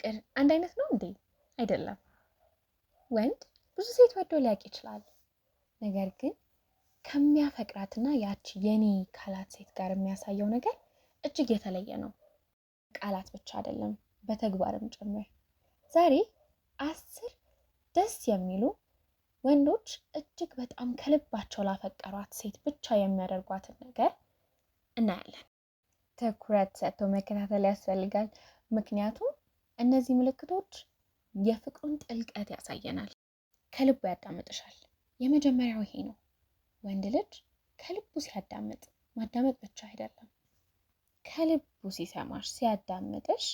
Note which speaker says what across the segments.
Speaker 1: ፍቅር አንድ አይነት ነው እንዴ? አይደለም። ወንድ ብዙ ሴት ወዶ ሊያውቅ ይችላል። ነገር ግን ከሚያፈቅራትና ያቺ የኔ ካላት ሴት ጋር የሚያሳየው ነገር እጅግ የተለየ ነው። ቃላት ብቻ አይደለም፣ በተግባርም ጭምር። ዛሬ 10 ደስ የሚሉ ወንዶች እጅግ በጣም ከልባቸው ላፈቀሯት ሴት ብቻ የሚያደርጓትን ነገር እናያለን። ትኩረት ሰጥቶ መከታተል ያስፈልጋል። ምክንያቱም እነዚህ ምልክቶች የፍቅሩን ጥልቀት ያሳየናል። ከልቡ ያዳምጥሻል። የመጀመሪያው ይሄ ነው። ወንድ ልጅ ከልቡ ሲያዳምጥ፣ ማዳመጥ ብቻ አይደለም፣ ከልቡ ሲሰማሽ፣ ሲያዳምጥሽ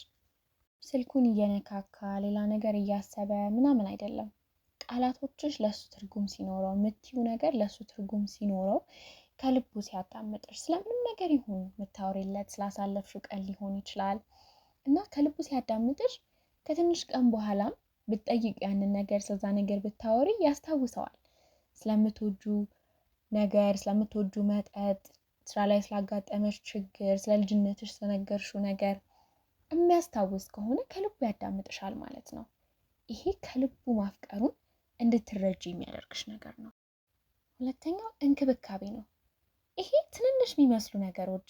Speaker 1: ስልኩን እየነካካ ሌላ ነገር እያሰበ ምናምን አይደለም። ቃላቶችሽ ለሱ ትርጉም ሲኖረው፣ የምትይው ነገር ለሱ ትርጉም ሲኖረው፣ ከልቡ ሲያዳምጥሽ፣ ስለምንም ነገር ይሁን የምታወሪለት ስላሳለፍሽው ቀን ሊሆን ይችላል እና ከልቡ ሲያዳምጥሽ ከትንሽ ቀን በኋላም ብትጠይቁ ያንን ነገር ስለዛ ነገር ብታወሪ ያስታውሰዋል። ስለምትወጁ ነገር፣ ስለምትወጁ መጠጥ፣ ስራ ላይ ስላጋጠመሽ ችግር፣ ስለ ልጅነትሽ ስለነገርሽው ነገር የሚያስታውስ ከሆነ ከልቡ ያዳምጥሻል ማለት ነው። ይሄ ከልቡ ማፍቀሩን እንድትረጂ የሚያደርግሽ ነገር ነው። ሁለተኛው እንክብካቤ ነው። ይሄ ትንንሽ የሚመስሉ ነገሮች፣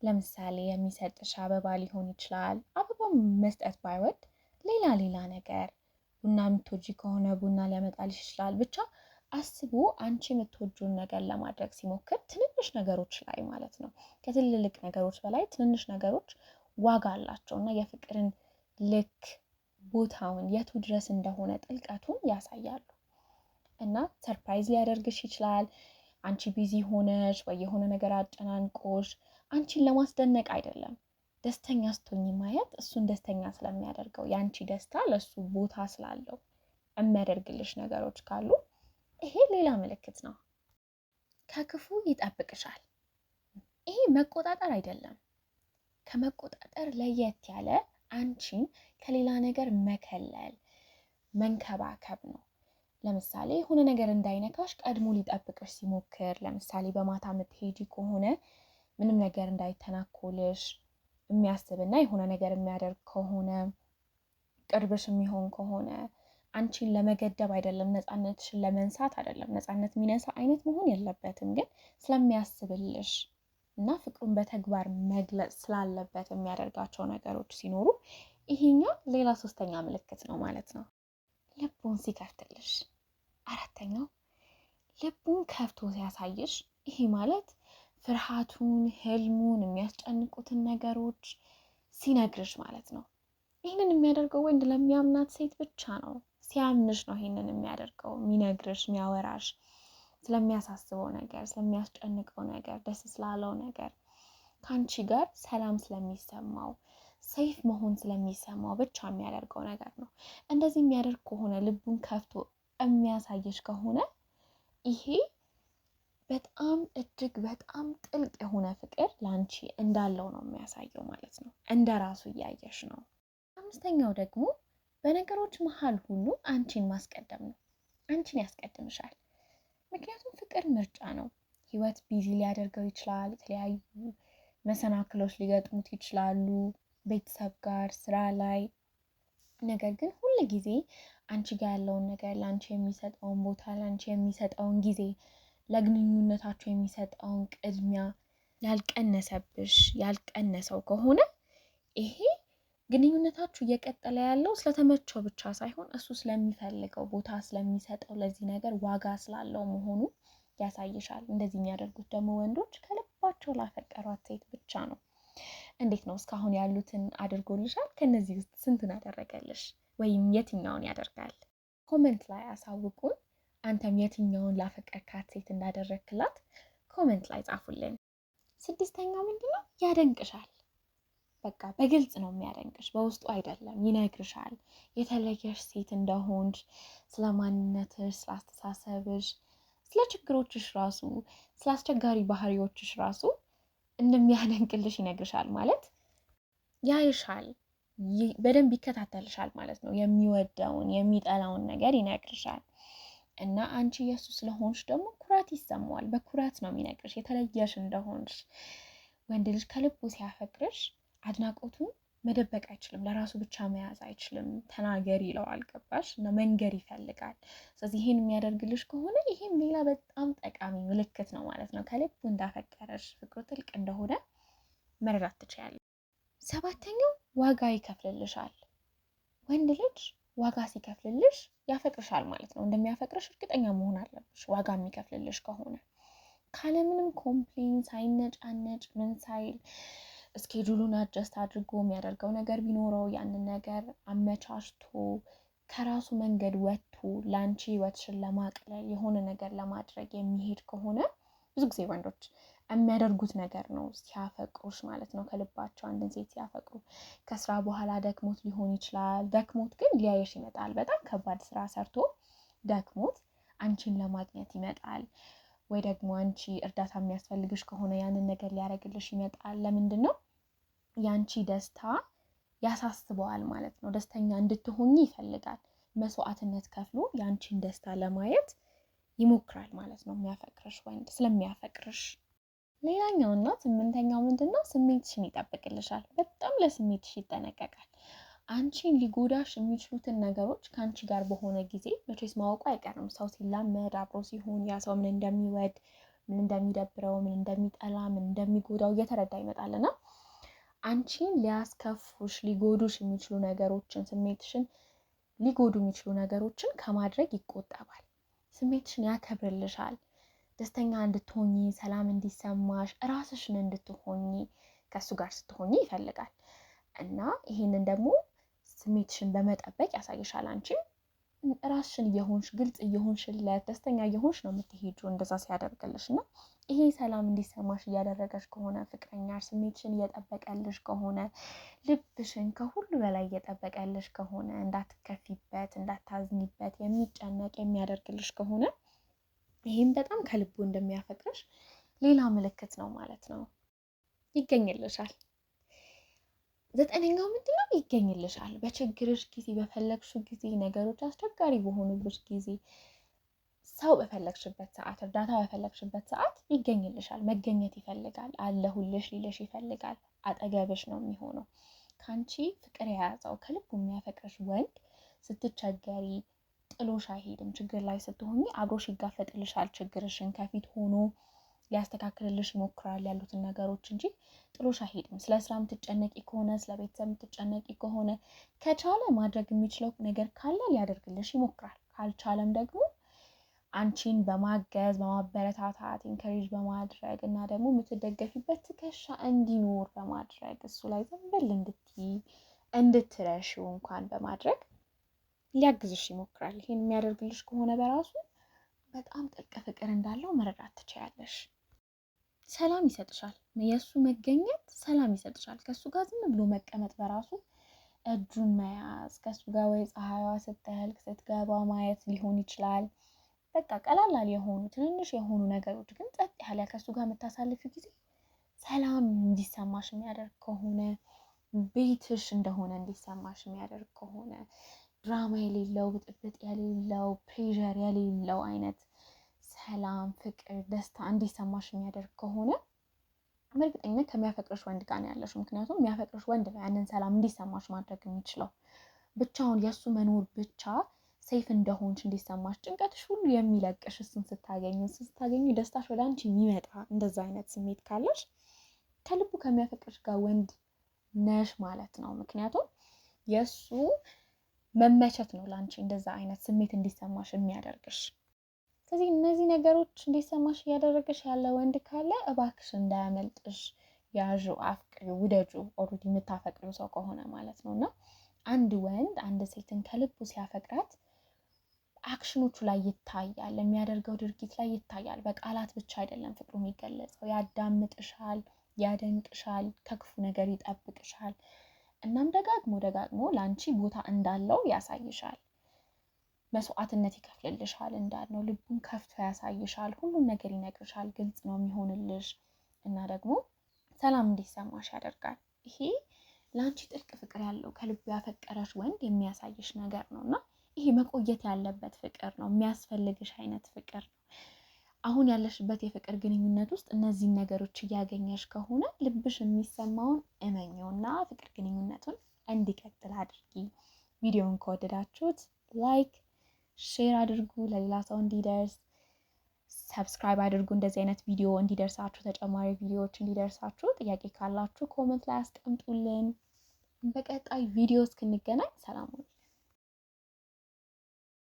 Speaker 1: ለምሳሌ የሚሰጥሽ አበባ ሊሆን ይችላል። አበባ መስጠት ባይወድ ሌላ ነገር፣ ቡና የምትወጂ ከሆነ ቡና ሊያመጣልሽ ይችላል። ብቻ አስቡ፣ አንቺ የምትወጂውን ነገር ለማድረግ ሲሞክር ትንንሽ ነገሮች ላይ ማለት ነው። ከትልልቅ ነገሮች በላይ ትንንሽ ነገሮች ዋጋ አላቸው እና የፍቅርን ልክ ቦታውን የቱ ድረስ እንደሆነ ጥልቀቱን ያሳያሉ። እና ሰርፕራይዝ ሊያደርግሽ ይችላል። አንቺ ቢዚ ሆነሽ ወይ የሆነ ነገር አጨናንቆሽ አንቺን ለማስደነቅ አይደለም፣ ደስተኛ ስትሆኚ ማየት እሱን ደስተኛ ስለሚያደርገው፣ የአንቺ ደስታ ለሱ ቦታ ስላለው የሚያደርግልሽ ነገሮች ካሉ ይሄ ሌላ ምልክት ነው። ከክፉ ይጠብቅሻል። ይሄ መቆጣጠር አይደለም፣ ከመቆጣጠር ለየት ያለ አንቺን ከሌላ ነገር መከለል፣ መንከባከብ ነው። ለምሳሌ የሆነ ነገር እንዳይነካሽ ቀድሞ ሊጠብቅሽ ሲሞክር፣ ለምሳሌ በማታ የምትሄጂ ከሆነ ምንም ነገር እንዳይተናኮልሽ የሚያስብና የሆነ ነገር የሚያደርግ ከሆነ፣ ቅርብሽ የሚሆን ከሆነ አንቺን ለመገደብ አይደለም፣ ነፃነትሽን ለመንሳት አይደለም። ነፃነት የሚነሳ አይነት መሆን የለበትም፣ ግን ስለሚያስብልሽ እና ፍቅሩን በተግባር መግለጽ ስላለበት የሚያደርጋቸው ነገሮች ሲኖሩ ይሄኛው ሌላ ሶስተኛ ምልክት ነው ማለት ነው። ልቡን ሲከፍትልሽ። አራተኛው ልቡን ከፍቶ ሲያሳይሽ። ይሄ ማለት ፍርሃቱን፣ ህልሙን፣ የሚያስጨንቁትን ነገሮች ሲነግርሽ ማለት ነው። ይህንን የሚያደርገው ወንድ ለሚያምናት ሴት ብቻ ነው። ሲያምንሽ ነው ይህንን የሚያደርገው፣ የሚነግርሽ፣ የሚያወራሽ ስለሚያሳስበው ነገር፣ ስለሚያስጨንቀው ነገር፣ ደስ ስላለው ነገር፣ ከአንቺ ጋር ሰላም ስለሚሰማው፣ ሴፍ መሆን ስለሚሰማው ብቻ የሚያደርገው ነገር ነው። እንደዚህ የሚያደርግ ከሆነ፣ ልቡን ከፍቶ የሚያሳየሽ ከሆነ ይሄ በጣም እጅግ በጣም ጥልቅ የሆነ ፍቅር ለአንቺ እንዳለው ነው የሚያሳየው ማለት ነው። እንደ ራሱ እያየሽ ነው። አምስተኛው ደግሞ በነገሮች መሀል ሁሉ አንቺን ማስቀደም ነው። አንቺን ያስቀድምሻል። ምክንያቱም ፍቅር ምርጫ ነው። ህይወት ቢዚ ሊያደርገው ይችላል። የተለያዩ መሰናክሎች ሊገጥሙት ይችላሉ፣ ቤተሰብ ጋር፣ ስራ ላይ። ነገር ግን ሁል ጊዜ አንቺ ጋር ያለውን ነገር፣ ለአንቺ የሚሰጠውን ቦታ፣ ለአንቺ የሚሰጠውን ጊዜ፣ ለግንኙነታቸው የሚሰጠውን ቅድሚያ ያልቀነሰብሽ፣ ያልቀነሰው ከሆነ ይሄ ግንኙነታችሁ እየቀጠለ ያለው ስለተመቸው ብቻ ሳይሆን እሱ ስለሚፈልገው፣ ቦታ ስለሚሰጠው፣ ለዚህ ነገር ዋጋ ስላለው መሆኑ ያሳይሻል። እንደዚህ የሚያደርጉት ደግሞ ወንዶች ከልባቸው ላፈቀሯት ሴት ብቻ ነው። እንዴት ነው? እስካሁን ያሉትን አድርጎልሻል? ከነዚህ ውስጥ ስንቱን አደረገልሽ? ወይም የትኛውን ያደርጋል? ኮመንት ላይ አሳውቁን። አንተም የትኛውን ላፈቀርካት ሴት እንዳደረግክላት ኮመንት ላይ ጻፉልን። ስድስተኛው ምንድነው? ያደንቅሻል። በቃ በግልጽ ነው የሚያደንቅሽ፣ በውስጡ አይደለም፣ ይነግርሻል። የተለየሽ ሴት እንደሆንሽ፣ ስለ ማንነትሽ፣ ስለ አስተሳሰብሽ፣ ስለ ችግሮችሽ ራሱ፣ ስለ አስቸጋሪ ባህሪዎችሽ ራሱ እንደሚያደንቅልሽ ይነግርሻል። ማለት ያይሻል፣ በደንብ ይከታተልሻል ማለት ነው። የሚወደውን የሚጠላውን ነገር ይነግርሻል። እና አንቺ የሱ ስለሆንሽ ደግሞ ኩራት ይሰማዋል። በኩራት ነው የሚነግርሽ የተለየሽ እንደሆንሽ። ወንድ ልጅ ከልቡ ሲያፈቅርሽ አድናቆቱን መደበቅ አይችልም፣ ለራሱ ብቻ መያዝ አይችልም። ተናገር ይለዋል። ገባሽ? እና መንገር ይፈልጋል። ስለዚህ ይሄን የሚያደርግልሽ ከሆነ ይሄም ሌላ በጣም ጠቃሚ ምልክት ነው ማለት ነው። ከልቡ እንዳፈቀረሽ፣ ፍቅሩ ጥልቅ እንደሆነ መረዳት ትችያለሽ። 7ኛው ዋጋ ይከፍልልሻል። ወንድ ልጅ ዋጋ ሲከፍልልሽ ያፈቅርሻል ማለት ነው። እንደሚያፈቅርሽ እርግጠኛ መሆን አለብሽ። ዋጋ የሚከፍልልሽ ከሆነ ካለምንም ኮምፕሌን ሳይነጫነጭ ምን ሳይል እስኬጁሉን አጀስት አድርጎ የሚያደርገው ነገር ቢኖረው ያንን ነገር አመቻችቶ ከራሱ መንገድ ወጥቶ ለአንቺ ህይወትሽን ለማቅለል የሆነ ነገር ለማድረግ የሚሄድ ከሆነ ብዙ ጊዜ ወንዶች የሚያደርጉት ነገር ነው ሲያፈቅሩሽ ማለት ነው። ከልባቸው አንድን ሴት ሲያፈቅሩ ከስራ በኋላ ደክሞት ሊሆን ይችላል። ደክሞት ግን ሊያየሽ ይመጣል። በጣም ከባድ ስራ ሰርቶ ደክሞት አንቺን ለማግኘት ይመጣል። ወይ ደግሞ አንቺ እርዳታ የሚያስፈልግሽ ከሆነ ያንን ነገር ሊያደርግልሽ ይመጣል። ለምንድን ነው? ያንቺ ደስታ ያሳስበዋል ማለት ነው። ደስተኛ እንድትሆኚ ይፈልጋል። መስዋዕትነት ከፍሎ ያንቺን ደስታ ለማየት ይሞክራል ማለት ነው። የሚያፈቅርሽ ወንድ ስለሚያፈቅርሽ። ሌላኛውና 8ኛው ምንድን ነው? ስሜትሽን ይጠብቅልሻል። በጣም ለስሜትሽ ይጠነቀቃል። አንቺን ሊጎዳሽ የሚችሉትን ነገሮች ከአንቺ ጋር በሆነ ጊዜ መቼስ ማወቁ አይቀርም። ሰው ሲላመድ አብሮ ሲሆን ያ ሰው ምን እንደሚወድ፣ ምን እንደሚደብረው፣ ምን እንደሚጠላ፣ ምን እንደሚጎዳው እየተረዳ ይመጣልና አንቺን ሊያስከፉሽ ሊጎዱሽ የሚችሉ ነገሮችን ስሜትሽን ሊጎዱ የሚችሉ ነገሮችን ከማድረግ ይቆጠባል። ስሜትሽን ያከብርልሻል። ደስተኛ እንድትሆኚ፣ ሰላም እንዲሰማሽ፣ ራስሽን እንድትሆኚ ከእሱ ጋር ስትሆኚ ይፈልጋል እና ይህንን ደግሞ ስሜትሽን በመጠበቅ ያሳይሻል። አንቺም ራስሽን እየሆንሽ ግልጽ እየሆንሽለት ደስተኛ እየሆንሽ ነው የምትሄጂው እንደዛ ሲያደርግልሽ እና ይሄ ሰላም እንዲሰማሽ እያደረገሽ ከሆነ ፍቅረኛሽ ስሜትሽን እየጠበቀልሽ ከሆነ ልብሽን ከሁሉ በላይ እየጠበቀልሽ ከሆነ እንዳትከፊበት እንዳታዝኒበት የሚጨነቅ የሚያደርግልሽ ከሆነ ይህም በጣም ከልቡ እንደሚያፈቅርሽ ሌላ ምልክት ነው ማለት ነው። ይገኝልሻል። 9ኛው ምንድነው? ይገኝልሻል። በችግርሽ ጊዜ፣ በፈለግሽው ጊዜ፣ ነገሮች አስቸጋሪ በሆኑብሽ ጊዜ፣ ሰው በፈለግሽበት ሰዓት፣ እርዳታ በፈለግሽበት ሰዓት ይገኝልሻል። መገኘት ይፈልጋል። አለሁልሽ ሊልሽ ይፈልጋል። አጠገብሽ ነው የሚሆነው። ከአንቺ ፍቅር የያዘው ከልቡ የሚያፈቅርሽ ወንድ ስትቸገሪ ጥሎሽ አይሄድም። ችግር ላይ ስትሆኚ አብሮሽ ይጋፈጥልሻል። ችግርሽን ከፊት ሆኖ ሊያስተካክልልሽ ይሞክራል ያሉትን ነገሮች እንጂ ጥሎሽ አይሄድም። ስለ ስራ የምትጨነቂ ከሆነ ስለ ቤተሰብ የምትጨነቂ ከሆነ ከቻለ ማድረግ የሚችለው ነገር ካለ ሊያደርግልሽ ይሞክራል። ካልቻለም ደግሞ አንቺን በማገዝ በማበረታታት ኢንከሬጅ በማድረግ እና ደግሞ የምትደገፊበት ትከሻ እንዲኖር በማድረግ እሱ ላይ ዘንበል እንድትይ እንድትረሺው እንኳን በማድረግ ሊያግዝሽ ይሞክራል። ይሄን የሚያደርግልሽ ከሆነ በራሱ በጣም ጥልቅ ፍቅር እንዳለው መረዳት ትችያለሽ። ሰላም ይሰጥሻል። የእሱ መገኘት ሰላም ይሰጥሻል። ከእሱ ጋር ዝም ብሎ መቀመጥ በራሱ እጁን መያዝ ከእሱ ጋር ወይ ፀሐይዋ ስትጠልቅ ስትገባ ማየት ሊሆን ይችላል። በቃ ቀላል የሆኑ ትንንሽ የሆኑ ነገሮች ግን ጸጥ ያለ ከእሱ ጋር የምታሳልፊው ጊዜ ሰላም እንዲሰማሽ የሚያደርግ ከሆነ ቤትሽ እንደሆነ እንዲሰማሽ የሚያደርግ ከሆነ ድራማ የሌለው ብጥብጥ የሌለው ፕሬዠር የሌለው አይነት ሰላም፣ ፍቅር፣ ደስታ እንዲሰማሽ የሚያደርግ ከሆነ በእርግጠኝነት ከሚያፈቅርሽ ወንድ ጋር ነው ያለሽ። ምክንያቱም የሚያፈቅርሽ ወንድ ነው ያንን ሰላም እንዲሰማሽ ማድረግ የሚችለው። ብቻውን የእሱ መኖር ብቻ ሴፍ እንደሆንሽ እንዲሰማሽ ጭንቀትሽ ሁሉ የሚለቅሽ እሱን ስታገኙ ደስታሽ ወደ አንቺ የሚመጣ እንደዛ አይነት ስሜት ካለሽ ከልቡ ከሚያፈቅርሽ ጋር ወንድ ነሽ ማለት ነው። ምክንያቱም የእሱ መመቸት ነው ለአንቺ እንደዛ አይነት ስሜት እንዲሰማሽ የሚያደርግሽ። ስለዚህ እነዚህ ነገሮች እንዲሰማሽ እያደረገሽ ያለ ወንድ ካለ እባክሽ እንዳያመልጥሽ፣ ያዡ፣ አፍቅሪው፣ ውደጁ። ኦልሬዲ የምታፈቅሪው ሰው ከሆነ ማለት ነው። እና አንድ ወንድ አንድ ሴትን ከልቡ ሲያፈቅራት አክሽኖቹ ላይ ይታያል፣ የሚያደርገው ድርጊት ላይ ይታያል። በቃላት ብቻ አይደለም ፍቅሩ የሚገለጸው። ያዳምጥሻል፣ ያደንቅሻል፣ ከክፉ ነገር ይጠብቅሻል። እናም ደጋግሞ ለአንቺ ቦታ እንዳለው ያሳይሻል። መስዋዕትነት ይከፍልልሻል እንዳልነው ልቡን ከፍቶ ያሳይሻል። ሁሉም ነገር ይነግርሻል። ግልጽ ነው የሚሆንልሽ እና ደግሞ ሰላም እንዲሰማሽ ያደርጋል። ይሄ ለአንቺ ጥልቅ ፍቅር ያለው ከልቡ ያፈቀረሽ ወንድ የሚያሳይሽ ነገር ነው እና ይሄ መቆየት ያለበት ፍቅር ነው። የሚያስፈልግሽ አይነት ፍቅር ነው። አሁን ያለሽበት የፍቅር ግንኙነት ውስጥ እነዚህን ነገሮች እያገኘሽ ከሆነ ልብሽ የሚሰማውን እመኘውና ፍቅር ግንኙነቱን እንዲቀጥል አድርጊ። ቪዲዮውን ከወደዳችሁት ላይክ፣ ሼር አድርጉ ለሌላ ሰው እንዲደርስ። ሰብስክራይብ አድርጉ እንደዚህ አይነት ቪዲዮ እንዲደርሳችሁ፣ ተጨማሪ ቪዲዮዎች እንዲደርሳችሁ። ጥያቄ ካላችሁ ኮመንት ላይ አስቀምጡልን። በቀጣይ ቪዲዮ እስክንገናኝ ሰላም ሁኑ።